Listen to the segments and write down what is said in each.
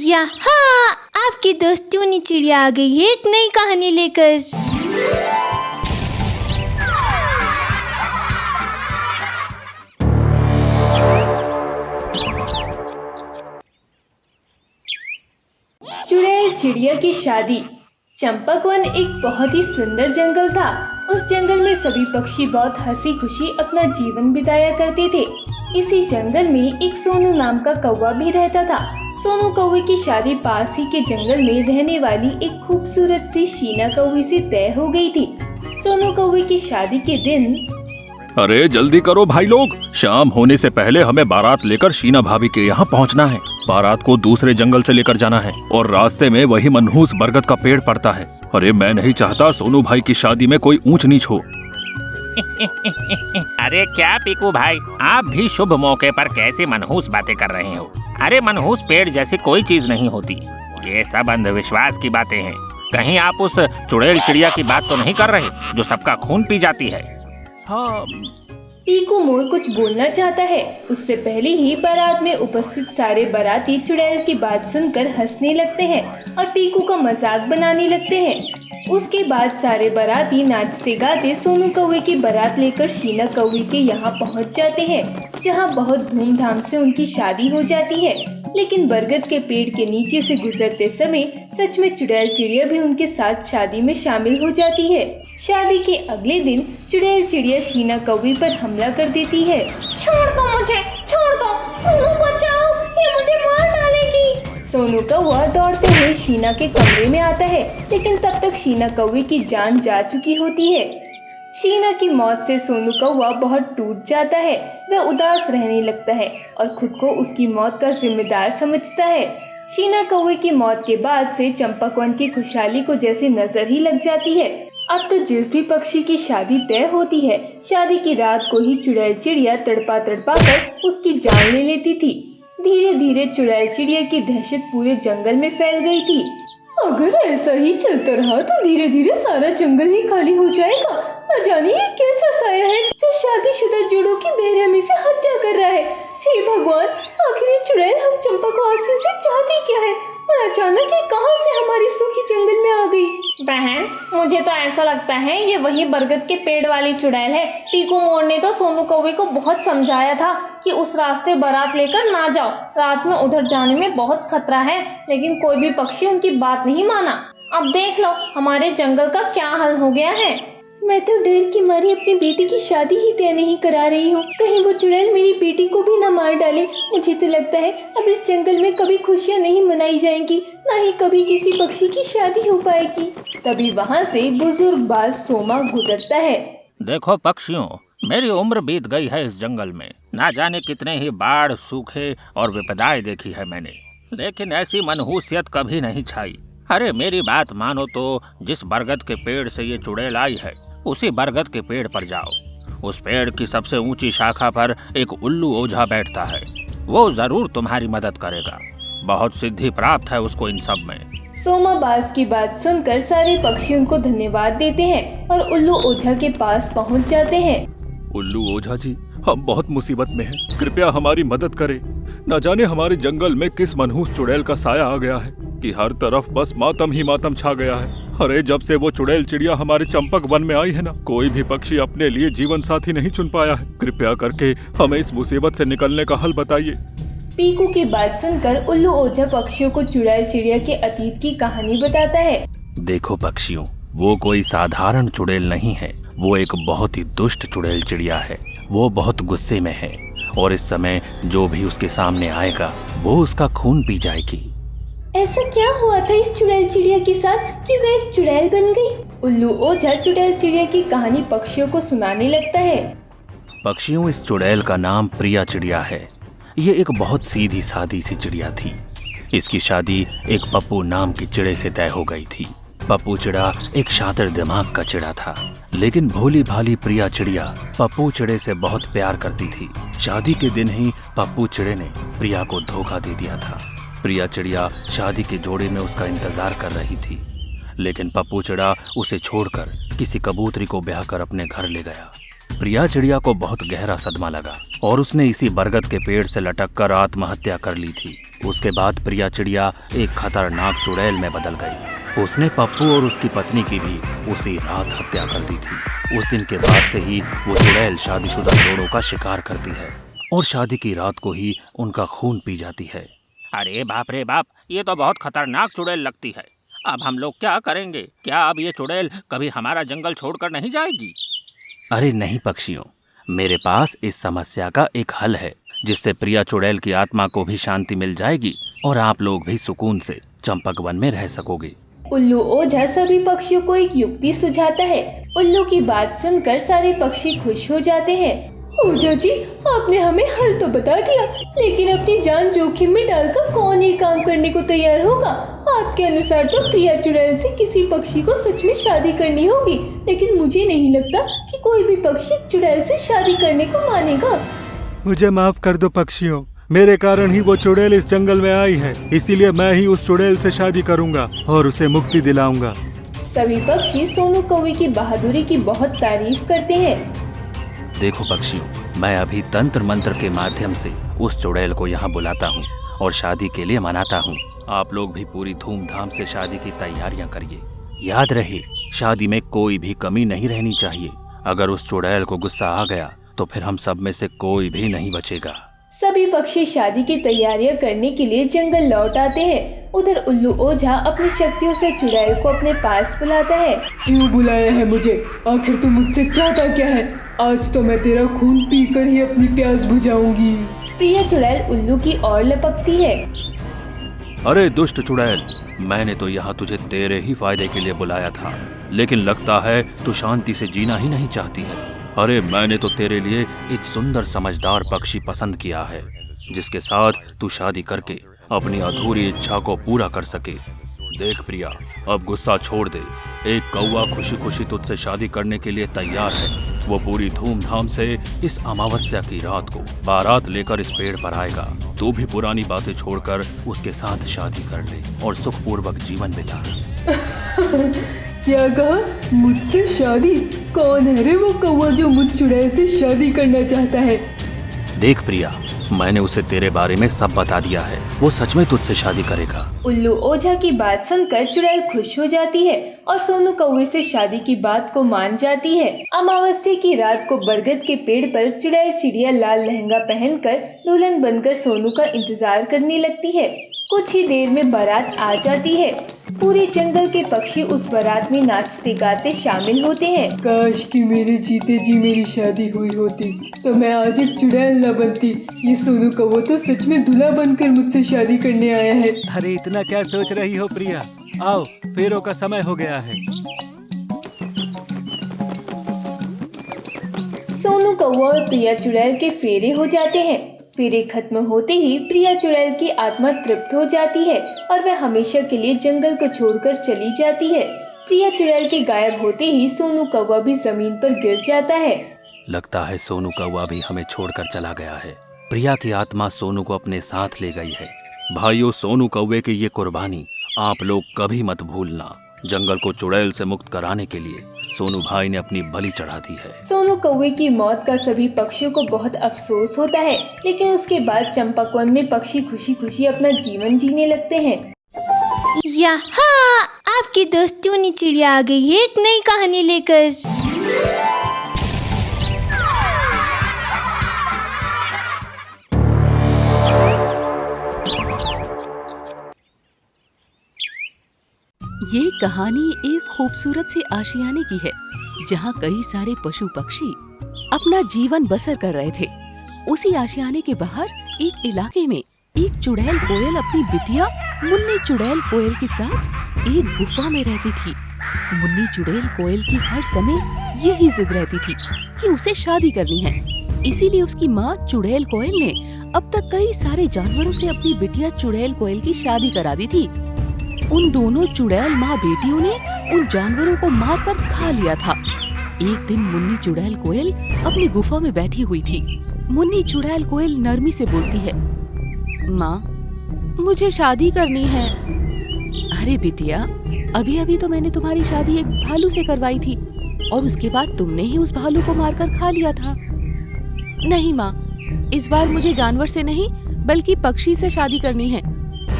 चिड़िया। हाँ, आपके दोस्त टूनी चिड़िया आ गई है एक नई कहानी लेकर। चुड़ैल चिड़िया की शादी। चंपकवन एक बहुत ही सुंदर जंगल था। उस जंगल में सभी पक्षी बहुत हंसी खुशी अपना जीवन बिताया करते थे। इसी जंगल में एक सोनू नाम का कौवा भी रहता था। सोनू कौवे की शादी पास ही के जंगल में रहने वाली एक खूबसूरत सी शीना कौवे से तय हो गई थी। सोनू कौवे की शादी के दिन अरे जल्दी करो भाई लोग, शाम होने से पहले हमें बारात लेकर शीना भाभी के यहाँ पहुँचना है। बारात को दूसरे जंगल से लेकर जाना है और रास्ते में वही मनहूस बरगद का पेड़ पड़ता है। अरे मैं नहीं चाहता सोनू भाई की शादी में कोई ऊंच नीच हो। अरे क्या पीकू भाई, आप भी शुभ मौके पर कैसी मनहूस बातें कर रहे हो। अरे मनहूस पेड़ जैसी कोई चीज नहीं होती, ये सब अंधविश्वास की बातें हैं। कहीं आप उस चुड़ैल चिड़िया की बात तो नहीं कर रहे जो सबका खून पी जाती है। हाँ, पीकू मोर कुछ बोलना चाहता है, उससे पहले ही बारात में उपस्थित सारे बाराती चुड़ैल की बात सुनकर हंसने लगते हैं और पीकू का मजाक बनाने लगते हैं। उसके बाद सारे बाराती नाचते गाते सोनू कौवे की बारात लेकर शीना कौवे के यहाँ पहुँच जाते हैं, जहाँ बहुत धूमधाम से उनकी शादी हो जाती है। लेकिन बरगद के पेड़ के नीचे से गुजरते समय सच में चुड़ैल चिड़िया भी उनके साथ शादी में शामिल हो जाती है। शादी के अगले दिन चुड़ैल चिड़िया शीना कौवे पर हमला कर देती है। छोड़ दो मुझे, छोड़ दो, सोनू बचाओ, ये मुझे मार डालेगी। सोनू कौवा दौड़ते हुए शीना के कमरे में आता है, लेकिन तब तक शीना कौवे की जान जा चुकी होती है। शीना की मौत से सोनू कौवा बहुत टूट जाता है। वह उदास रहने लगता है और खुद को उसकी मौत का जिम्मेदार समझता है। शीना कौवे की मौत के बाद से चंपकवन की खुशहाली को जैसे नजर ही लग जाती है। अब तो जिस भी पक्षी की शादी तय होती है, शादी की रात को ही चुड़ैल चिड़िया तड़पा तड़पा कर उसकी जान ले लेती थी। धीरे धीरे चुड़ैल चिड़िया की दहशत पूरे जंगल में फैल गई थी। अगर ऐसा ही चलता रहा तो धीरे धीरे सारा जंगल ही खाली हो जाएगा। न जाने ये कैसा साया है जो शादीशुदा जोड़ों की बेरहमी से हत्या कर रहा है। हे भगवान, आखिर ये चुड़ैल हम चंपकवासियों से चाहती क्या है और अचानक ये कहां से हमारे सूखी जंगल में आ गई। बहन, मुझे तो ऐसा लगता है ये वही बरगद के पेड़ वाली चुड़ैल है। पीकू मोर ने तो सोनू कौवे को बहुत समझाया था कि उस रास्ते बारात लेकर ना जाओ, रात में उधर जाने में बहुत खतरा है, लेकिन कोई भी पक्षी उनकी बात नहीं माना। अब देख लो हमारे जंगल का क्या हाल हो गया है। मैं तो डर की मारी अपनी बेटी की शादी ही तय नहीं करा रही हूँ, कहीं वो चुड़ैल मेरी बेटी को भी न मार डाले। मुझे तो लगता है अब इस जंगल में कभी खुशियाँ नहीं मनाई जाएंगी, न ही कभी किसी पक्षी की शादी हो पाएगी। तभी वहाँ से बुजुर्ग बाज सोमा गुजरता है। देखो पक्षियों, मेरी उम्र बीत गई है इस जंगल में। ना जाने कितने ही बाढ़, सूखे और विपदाएं देखी है मैंने, लेकिन ऐसी मनहूसियत कभी नहीं छाई। अरे मेरी बात मानो तो जिस बरगद के पेड़ से ये चुड़ैल आई है, उसी बरगद के पेड़ पर जाओ। उस पेड़ की सबसे ऊंची शाखा पर एक उल्लू ओझा बैठता है, वो जरूर तुम्हारी मदद करेगा। बहुत सिद्धि प्राप्त है उसको इन सब में। सोमा बाज की बात सुनकर सारे पक्षी उनको धन्यवाद देते हैं और उल्लू ओझा के पास पहुंच जाते हैं। उल्लू ओझा जी, हम बहुत मुसीबत में हैं, कृपया हमारी मदद करें। न जाने हमारे जंगल में किस मनहूस चुड़ैल का साया आ गया है कि हर तरफ बस मातम ही मातम छा गया है। अरे जब से वो चुड़ैल चिड़िया हमारे चंपक वन में आई है ना, कोई भी पक्षी अपने लिए जीवन साथी नहीं चुन पाया है। कृपया करके हमें इस मुसीबत से निकलने का हल बताइए। पीकू की बात सुनकर उल्लू ओझा पक्षियों को चुड़ैल चिड़िया के अतीत की कहानी बताता है। देखो पक्षियों, वो कोई साधारण चुड़ैल नहीं है, वो एक बहुत ही दुष्ट चुड़ैल चिड़िया है। वो बहुत गुस्से में है और इस समय जो भी उसके सामने आएगा वो उसका खून पी जाएगी। ऐसा क्या हुआ था इस चुड़ैल चिड़िया के साथ कि वह एक चुड़ैल बन गई? उल्लू ओझा चुड़ैल चिड़िया की कहानी पक्षियों को सुनाने लगता है। पक्षियों, इस चुड़ैल का नाम प्रिया चिड़िया है। ये एक बहुत सीधी सादी सी चिड़िया थी। इसकी शादी एक पप्पू नाम की चिड़े से तय हो गई थी। पप्पू चिड़ा एक शातिर दिमाग का चिड़ा था, लेकिन भोली भाली प्रिया चिड़िया पप्पू चिड़े से बहुत प्यार करती थी। शादी के दिन ही पप्पू चिड़े ने प्रिया को धोखा दे दिया था। प्रिया चिड़िया शादी के जोड़े में उसका इंतजार कर रही थी, लेकिन पप्पू चिड़ा उसे छोड़कर किसी कबूतरी को ब्याह कर अपने घर ले गया। प्रिया चिड़िया को बहुत गहरा सदमा लगा और उसने इसी बरगद के पेड़ से लटक कर आत्महत्या कर ली थी। उसके बाद प्रिया चिड़िया एक खतरनाक चुड़ैल में बदल गई। उसने पप्पू और उसकी पत्नी की भी उसी रात हत्या कर दी थी। उस दिन के बाद से ही वो चुड़ैल शादीशुदा जोड़ों का शिकार करती है और शादी की रात को ही उनका खून पी जाती है। अरे बाप रे बाप, ये तो बहुत खतरनाक चुड़ैल लगती है। अब हम लोग क्या करेंगे? क्या अब ये चुड़ैल कभी हमारा जंगल छोड़कर नहीं जाएगी? अरे नहीं पक्षियों, मेरे पास इस समस्या का एक हल है जिससे प्रिया चुड़ैल की आत्मा को भी शांति मिल जाएगी और आप लोग भी सुकून से चंपक वन में रह सकोगे। उल्लू ओझा सभी पक्षियों को एक युक्ति सुझाता है। उल्लू की बात सुनकर सारे पक्षी खुश हो जाते हैं। ओझा जी, आपने हमें हल तो बता दिया, लेकिन अपनी जान जोखिम में डालकर कौन ये काम करने को तैयार होगा? आपके अनुसार तो प्रिया चुड़ैल से किसी पक्षी को सच में शादी करनी होगी, लेकिन मुझे नहीं लगता कि कोई भी पक्षी चुड़ैल से शादी करने को मानेगा। मुझे माफ कर दो पक्षियों, मेरे कारण ही वो चुड़ैल इस जंगल में आई है, इसीलिए मैं ही उस चुड़ैल से शादी करूंगा और उसे मुक्ति दिलाऊंगा। सभी पक्षी सोनू कौवे की बहादुरी की बहुत तारीफ करते हैं। देखो पक्षियों, मैं अभी तंत्र मंत्र के माध्यम से उस चुड़ैल को यहाँ बुलाता हूँ और शादी के लिए मनाता हूँ। आप लोग भी पूरी धूमधाम से शादी की तैयारियां करिए। याद रहे, शादी में कोई भी कमी नहीं रहनी चाहिए। अगर उस चुड़ैल को गुस्सा आ गया तो फिर हम सब में से कोई भी नहीं बचेगा। सभी पक्षी शादी की तैयारियां करने के लिए जंगल लौट आते हैं। उधर उल्लू ओझा अपनी शक्तियों से चुड़ैल को अपने पास बुलाता है। क्यों बुलाया है मुझे? आखिर तू मुझसे चाहता क्या है? आज तो मैं तेरा खून पीकर ही अपनी प्यास बुझाऊंगी। प्रिया चुड़ैल उल्लू की ओर लपकती है। अरे दुष्ट चुड़ैल, मैंने तो यहाँ तुझे तेरे ही फायदे के लिए बुलाया था, लेकिन लगता है तू शांति से जीना ही नहीं चाहती है। अरे मैंने तो तेरे लिए एक सुंदर समझदार पक्षी पसंद किया है जिसके साथ तू शादी करके अपनी अधूरी इच्छा को पूरा कर सके। देख प्रिया, अब गुस्सा छोड़ दे। एक कौवा खुशी खुशी तुझसे शादी करने के लिए तैयार है। वो पूरी धूमधाम से इस अमावस्या की रात को बारात लेकर इस पेड़ पर आएगा। तू भी पुरानी बातें छोड़कर उसके साथ शादी कर ले और सुखपूर्वक जीवन बिता। क्या कहा? मुझसे शादी? कौन है रे वो कौवा जो मुझ चुड़ैल से शादी करना चाहता है? देख प्रिया, मैंने उसे तेरे बारे में सब बता दिया है। वो सच में तुझसे शादी करेगा। उल्लू ओझा की बात सुनकर चुड़ैल खुश हो जाती है और सोनू कौवे से शादी की बात को मान जाती है। अमावस्या की रात को बरगद के पेड़ पर चुड़ैल चिड़िया लाल लहंगा पहनकर दुल्हन बनकर सोनू का इंतजार करने लगती है। कुछ ही देर में बारात आ जाती है। पूरे जंगल के पक्षी उस बारात में नाचते गाते शामिल होते हैं। काश कि मेरे जीते जी मेरी शादी हुई होती तो मैं आज एक चुड़ैल न बनती। ये सोनू कौवा तो सच में दूल्हा बनकर मुझसे शादी करने आया है। अरे इतना क्या सोच रही हो प्रिया? आओ, फेरों का समय हो गया है। सोनू कौवा और प्रिया चुड़ैल के फेरे हो जाते हैं। फेरे खत्म होते ही प्रिया चुड़ैल की आत्मा तृप्त हो जाती है और वह हमेशा के लिए जंगल को छोड़कर चली जाती है। प्रिया चुड़ैल के गायब होते ही सोनू कौवा भी जमीन पर गिर जाता है। लगता है सोनू कौवा भी हमें छोड़कर चला गया है। प्रिया की आत्मा सोनू को अपने साथ ले गई है। भाइयों, सोनू कौवे की ये कुर्बानी आप लोग कभी मत भूलना। जंगल को चुड़ैल से मुक्त कराने के लिए सोनू भाई ने अपनी बलि चढ़ा दी है। सोनू कौवे की मौत का सभी पक्षियों को बहुत अफसोस होता है, लेकिन उसके बाद चंपकवन में पक्षी खुशी खुशी अपना जीवन जीने लगते हैं। यहाँ आपकी दोस्तों चिड़िया आ गई है एक नई कहानी लेकर। ये कहानी एक खूबसूरत सी आशियाने की है जहाँ कई सारे पशु पक्षी अपना जीवन बसर कर रहे थे। उसी आशियाने के बाहर एक इलाके में एक चुड़ैल कोयल अपनी बिटिया मुन्नी चुड़ैल कोयल के साथ एक गुफा में रहती थी। मुन्नी चुड़ैल कोयल की हर समय यही जिद रहती थी कि उसे शादी करनी है। इसीलिए उसकी माँ चुड़ैल कोयल ने अब तक कई सारे जानवरों से अपनी बिटिया चुड़ैल कोयल की शादी करा दी थी। उन दोनों चुड़ैल माँ बेटियों ने उन जानवरों को मारकर खा लिया था। एक दिन मुन्नी चुड़ैल कोयल अपनी गुफा में बैठी हुई थी। मुन्नी चुड़ैल कोयल नरमी से बोलती है, माँ, मुझे शादी करनी है। अरे बिटिया, अभी अभी तो मैंने तुम्हारी शादी एक भालू से करवाई थी। और उसके बाद तुमने ही उस भालू को मारकर खा लिया था। नहीं माँ, इस बार मुझे जानवर से नहीं बल्कि पक्षी से शादी करनी है।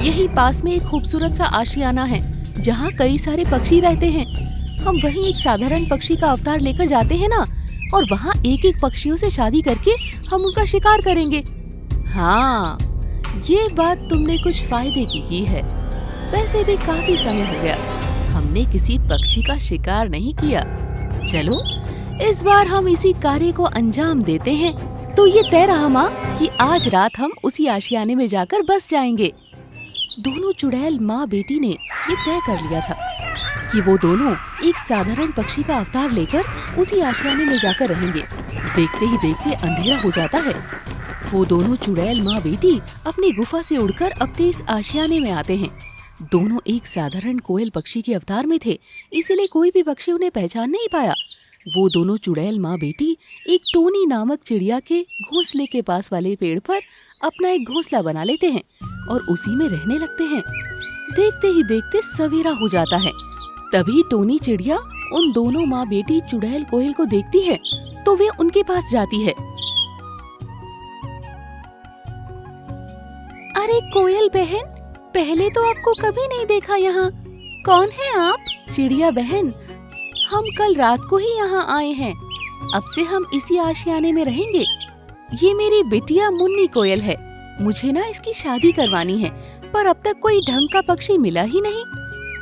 यही पास में एक खूबसूरत सा आशियाना है जहाँ कई सारे पक्षी रहते हैं। हम वहीं एक साधारण पक्षी का अवतार लेकर जाते हैं ना, और वहाँ एक एक पक्षियों से शादी करके हम उनका शिकार करेंगे। हाँ, ये बात तुमने कुछ फायदे की है। वैसे भी काफी समय हो गया हमने किसी पक्षी का शिकार नहीं किया। चलो इस बार हम इसी कार्य को अंजाम देते हैं। तो ये तय रहा माँ कि आज रात हम उसी आशियाने में जाकर बस जाएंगे। दोनों चुड़ैल माँ बेटी ने ये तय कर लिया था कि वो दोनों एक साधारण पक्षी का अवतार लेकर उसी आशियाने में जाकर रहेंगे। देखते ही देखते अंधेरा हो जाता है। वो दोनों चुड़ैल माँ बेटी अपनी गुफा से उड़कर अपने इस आशियाने में आते हैं। दोनों एक साधारण कोयल पक्षी के अवतार में थे, इसलिए कोई भी पक्षी उन्हें पहचान नहीं पाया। वो दोनों चुड़ैल माँ बेटी एक टोनी नामक चिड़िया के घोंसले के पास वाले पेड़ पर अपना एक घोंसला बना लेते हैं और उसी में रहने लगते हैं। देखते ही देखते सवेरा हो जाता है। तभी टोनी चिड़िया उन दोनों माँ बेटी चुड़ैल कोयल को देखती है तो वे उनके पास जाती है। अरे कोयल बहन, पहले तो आपको कभी नहीं देखा यहाँ। कौन है आप? चिड़िया बहन, हम कल रात को ही यहाँ आए हैं। अब से हम इसी आशियाने में रहेंगे। ये मेरी बिटिया मुन्नी कोयल है। मुझे ना इसकी शादी करवानी है, पर अब तक कोई ढंग का पक्षी मिला ही नहीं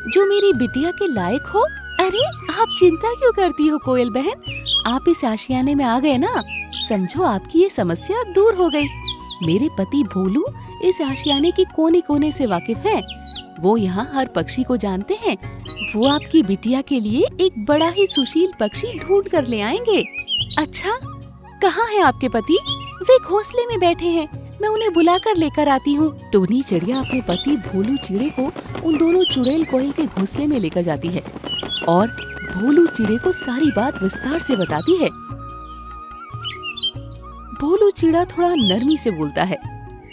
जो मेरी बिटिया के लायक हो। अरे आप चिंता क्यों करती हो कोयल बहन? आप इस आशियाने में आ गए ना, समझो आपकी ये समस्या दूर हो गई। मेरे पति भोलू इस आशियाने की कोने कोने से वाकिफ है। वो यहाँ हर पक्षी को जानते हैं। वो आपकी बिटिया के लिए एक बड़ा ही सुशील पक्षी ढूंढ कर ले आएंगे। अच्छा, कहाँ है आपके पति? वे घोंसले में बैठे हैं, मैं उन्हें बुलाकर लेकर आती हूँ। टोनी चिड़िया अपने पति भोलू चिड़े को उन दोनों चुड़ैल कोयल के घोंसले में लेकर जाती है और भोलू चिड़े को सारी बात विस्तार से बताती है। भोलू चिड़ा थोड़ा नरमी से बोलता है।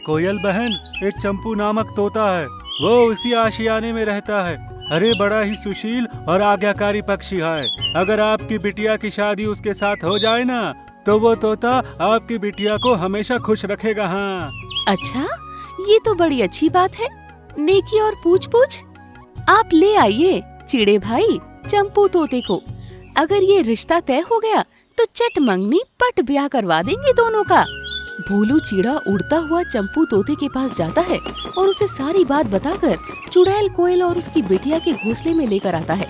कोयल बहन, एक चंपू नामक तोता है, वो उसी आशियाने में रहता है। अरे बड़ा ही सुशील और आज्ञाकारी पक्षी है। अगर आपकी बिटिया की शादी उसके साथ हो जाए ना, तो वो तोता आपकी बिटिया को हमेशा खुश रखेगा। हाँ। अच्छा, ये तो बड़ी अच्छी बात है। नेकी और पूछ आप ले आइए चिड़े भाई चंपू तोते को। अगर ये रिश्ता तय हो गया तो चट मंगनी पट ब्याह करवा देंगे दोनों का। भोलू चिड़ा उड़ता हुआ चंपू तोते के पास जाता है और उसे सारी बात बताकर चुड़ैल कोयल और उसकी बिटिया के घोंसले में लेकर आता है।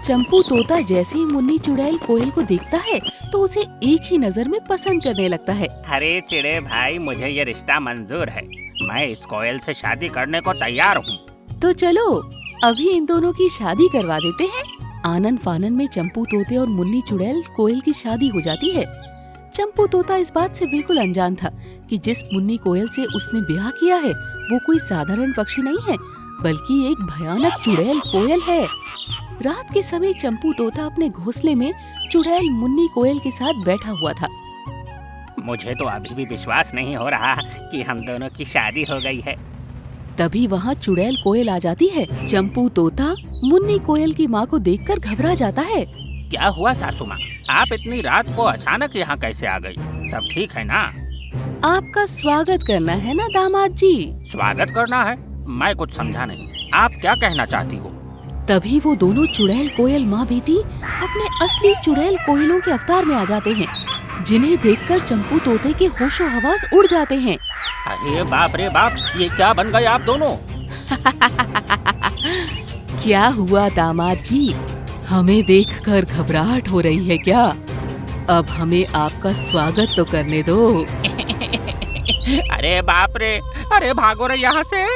चंपू तोता जैसे ही मुन्नी चुड़ैल कोयल को देखता है तो उसे एक ही नजर में पसंद करने लगता है। अरे चिड़े भाई, मुझे ये रिश्ता मंजूर है। मैं इस कोयल से शादी करने को तैयार हूँ। तो चलो अभी इन दोनों की शादी करवा देते हैं। आनन फानन में चंपू तोते और मुन्नी चुड़ैल कोयल की शादी हो जाती है। चंपू तोता इस बात से बिल्कुल अनजान था कि जिस मुन्नी कोयल से उसने ब्याह किया है वो कोई साधारण पक्षी नहीं है, बल्कि एक भयानक चुड़ैल कोयल है। रात के समय चंपू तोता अपने घोंसले में चुड़ैल मुन्नी कोयल के साथ बैठा हुआ था। मुझे तो अभी भी विश्वास नहीं हो रहा कि हम दोनों की शादी हो गई है। तभी वहाँ चुड़ैल कोयल आ जाती है। चंपू तोता मुन्नी कोयल की माँ को देखकर घबरा जाता है। क्या हुआ सासू माँ, आप इतनी रात को अचानक यहाँ कैसे आ गई? सब ठीक है ना? आपका स्वागत करना है ना दामाद जी। स्वागत करना है? मैं कुछ समझा नहीं, आप क्या कहना चाहती हो? तभी वो दोनों चुड़ैल कोयल माँ बेटी अपने असली चुड़ैल कोयलों के अवतार में आ जाते हैं, जिन्हें देखकर चंपू तोते के होशो हवास उड़ जाते हैं। अरे बाप रे बाप, ये क्या बन गए आप दोनों? क्या हुआ दामाद जी, हमें देखकर घबराहट हो रही है क्या? अब हमें आपका स्वागत तो करने दो। अरे बाप रे, अरे भागो रे यहाँ से।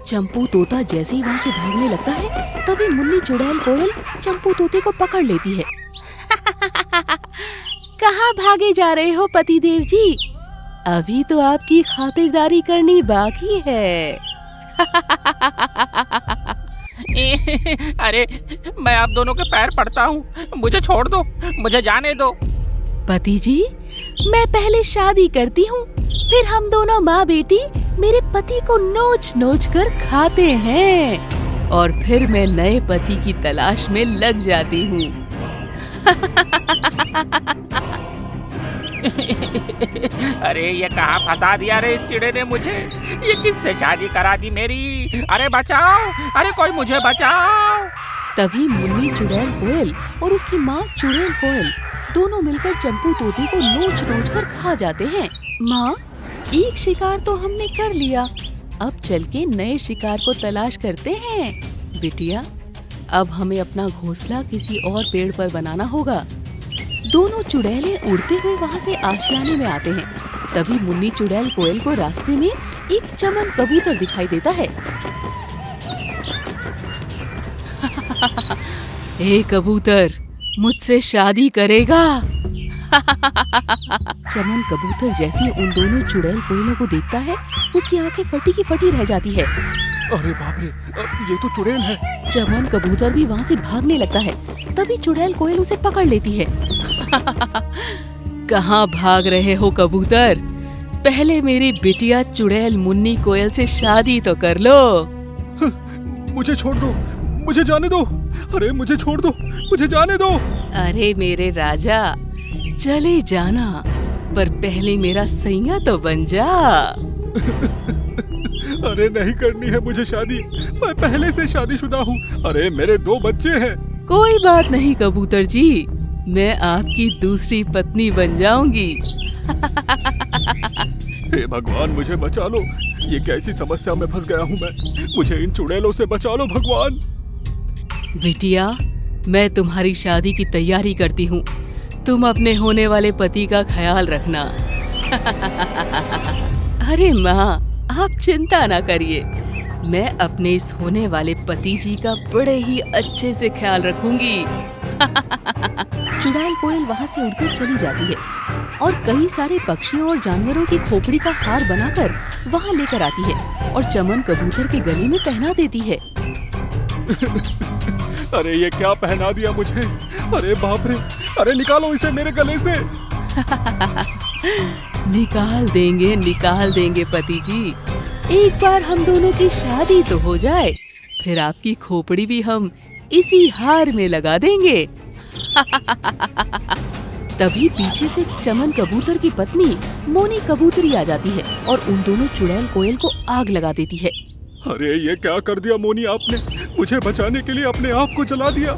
चंपू तोता जैसे ही वहाँ से भागने लगता है तभी मुन्नी चुड़ैल कोयल चंपू तोते को पकड़ लेती है। कहाँ भागे जा रहे हो पतिदेव जी? अभी तो आपकी खातिरदारी करनी बाकी है। अरे मैं आप दोनों के पैर पड़ता हूँ, मुझे छोड़ दो, मुझे जाने दो। पति जी, मैं पहले शादी करती हूँ, फिर हम दोनों माँ बेटी मेरे पति को नोच नोच कर खाते हैं और फिर मैं नए पति की तलाश में लग जाती हूँ। अरे ये कहाँ फंसा दिया रे इस चिड़े ने मुझे। ये किससे शादी करा दी मेरी। अरे बचाओ, अरे कोई मुझे बचाओ। तभी मुन्नी चुड़ैल कोयल और उसकी माँ चुड़ैल कोयल दोनों मिलकर चंपू तोते को नोच नोच कर खा जाते हैं। माँ, एक शिकार तो हमने कर लिया, अब चल के नए शिकार को तलाश करते हैं। बिटिया, अब हमें अपना घोंसला किसी और पेड़ पर बनाना होगा। दोनों चुड़ैलें उड़ते हुए वहाँ से आशियाने में आते हैं। तभी मुन्नी चुड़ैल कोयल को रास्ते में एक चमन कबूतर दिखाई देता है। ए कबूतर, मुझसे शादी करेगा? चमन कबूतर जैसे उन दोनों चुड़ैल कोयलों को देखता है, उसकी आंखें फटी की फटी रह जाती है। अरे बाप रे, ये तो चुड़ैल है। चमन कबूतर भी वहाँ से भागने लगता है। तभी चुड़ैल कोयल उसे पकड़ लेती है। कहाँ भाग रहे हो कबूतर? पहले मेरी बिटिया चुड़ैल मुन्नी कोयल से शादी तो कर लो। मुझे छोड़ दो, मुझे जाने दो। अरे मुझे छोड़ दो, मुझे जाने दो। अरे मेरे राजा, चले जाना, पर पहले मेरा सैया तो बन जा। अरे नहीं करनी है मुझे शादी, मैं पहले से शादीशुदा हूँ। अरे मेरे 2 बच्चे हैं। कोई बात नहीं कबूतर जी, मैं आपकी दूसरी पत्नी बन जाऊंगी। हे भगवान, मुझे बचा लो। ये कैसी समस्या में फंस गया हूँ मैं। मुझे इन चुड़ैलों से बचा लो भगवान। बिटिया, मैं तुम्हारी शादी की तैयारी करती हूँ। तुम अपने होने वाले पति का ख्याल रखना। अरे माँ, आप चिंता ना करिए, मैं अपने इस होने वाले पति जी का बड़े ही अच्छे से ख्याल रखूंगी। चुड़ैल कोयल वहाँ से उड़कर चली जाती है और कई सारे पक्षियों और जानवरों की खोपड़ी का हार बनाकर वहाँ लेकर आती है और चमन कबूतर के गले में पहना देती है। अरे ये क्या पहना दिया मुझे। अरे बाप रे, अरे निकालो इसे मेरे गले से। निकाल देंगे पति जी। एक बार हम दोनों की शादी तो हो जाए, फिर आपकी खोपड़ी भी हम इसी हार में लगा देंगे। तभी पीछे से चमन कबूतर की पत्नी मोनी कबूतरी आ जाती है और उन दोनों चुड़ैल कोयल को आग लगा देती है। अरे ये क्या कर दिया मोनी आपने। मुझे बचाने के लिए अपने आप को जला दिया।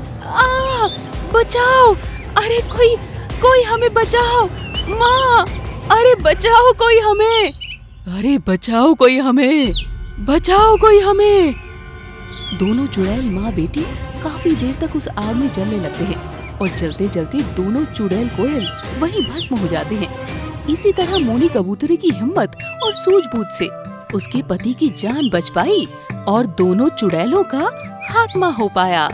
बचाओ, अरे कोई हमें बचाओ। माँ, अरे बचाओ कोई हमें। अरे बचाओ कोई हमें, बचाओ कोई हमें। दोनों चुड़ैल माँ बेटी काफी देर तक उस आग में जलने लगते हैं और जलते जलते दोनों चुड़ैल कोयल वहीं भस्म हो जाते हैं। इसी तरह मोनी कबूतरी की हिम्मत और सूझबूझ से उसके पति की जान बच पाई और दोनों चुड़ैलों का खात्मा हो पाया।